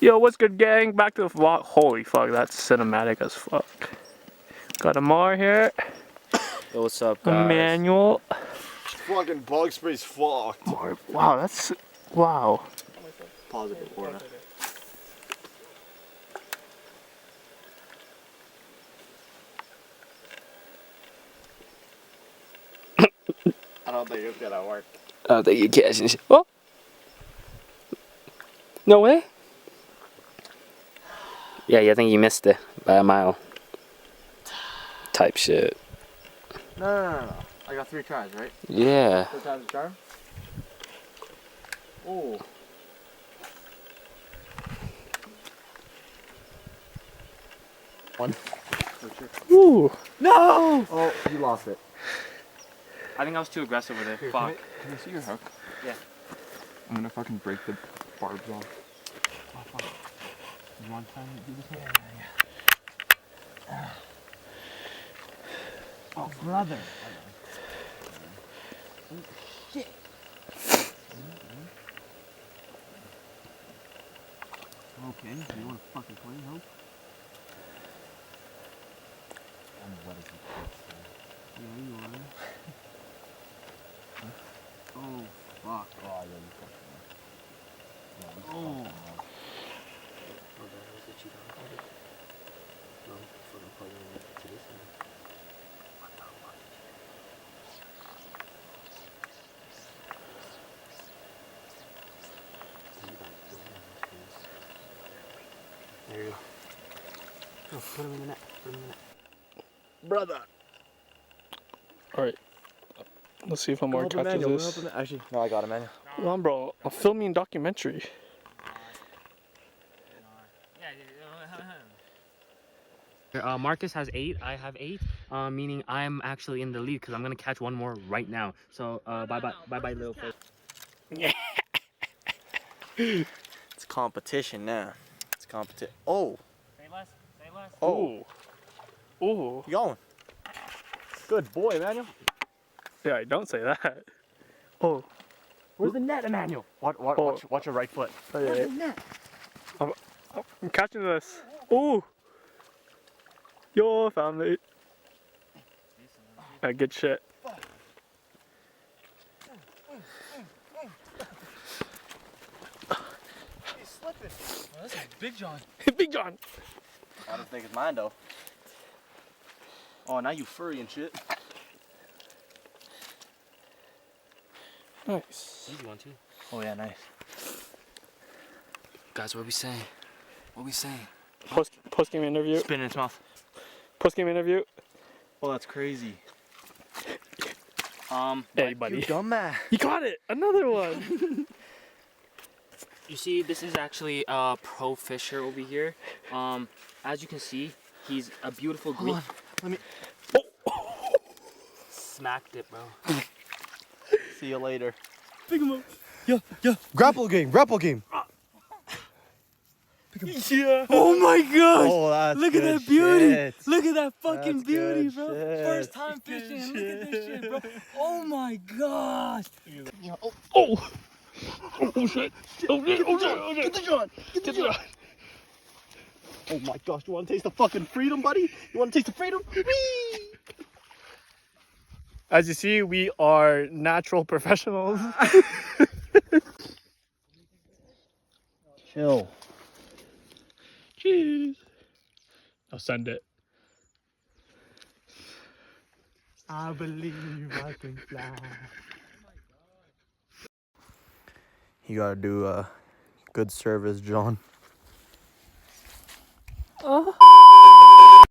Yo, what's good, gang? Back to the vlog. Holy fuck, that's cinematic as fuck. Got Amar here. Yo, what's up, guys? Emmanuel. Fucking bug spray's fucked. Wow, that's... Wow. Positive aura. I don't think it's gonna work. I don't think you catch it. Oh! No way? Yeah, I think you missed it by a mile. Type shit. No. I got 3 tries, right? Yeah. 3 times the charm? Oh. One. Ooh. No! Oh, you lost it. I think I was too aggressive with it. Here, Fuck. Can you see your hook? Yeah. I'm gonna fucking break the barbs off. Oh, fuck. You want time to do this one? Yeah. Oh, brother. Oh, shit. Okay, you wanna fucking play, no? I'm wet as a yeah, you are. Oh, fuck. Oh, yeah, you fucking are. Yeah, oh. There you go. Oh, put him in the net. Put him in the net. Brother. Alright. Let's see if Amar catches this. Actually, no, I got him, Manuel. Hold on, bro. I'm filming a documentary. Marcus has 8, I have 8, meaning I'm actually in the lead because I'm gonna catch one more right now. So, bye, little fish. Yeah. It's competition now. It's competition. Oh. Say less. Oh. Ooh. Ooh. You going? Good boy, Emmanuel. Yeah, don't say that. Oh. Where's the net, Emmanuel? Watch your right foot. Oh, yeah. Where's the net? I'm catching this. Ooh. Yo, family. Good shit. He's slipping. Oh, that's a Big John. Big John. I don't think it's mine though. Oh, now you furry and shit. Nice. Easy one too. Oh yeah, nice. Guys, what are we saying? Post game interview. Spin in its mouth. Post game interview. Oh, that's crazy. Hey, buddy. You dumbass. You got it. Another one. You see, this is actually a pro fisher over here. As you can see, he's a beautiful green. Hold on. Let me. Oh. Smacked it, bro. See you later. Pick him up. Yeah. Grapple game. Yeah. Oh my gosh! Oh, that's Look at good that beauty! shit. Look at that fucking That's beauty, good bro! shit. First time fishing, look at this shit, bro! Oh my gosh! Oh. Oh shit. Oh shit. Get the John. Oh my gosh, you want to taste the fucking freedom, buddy? You want to taste the freedom? Whee! As you see, we are natural professionals. Chill. Cheers. I'll send it. I believe I can fly. You gotta do good service, John.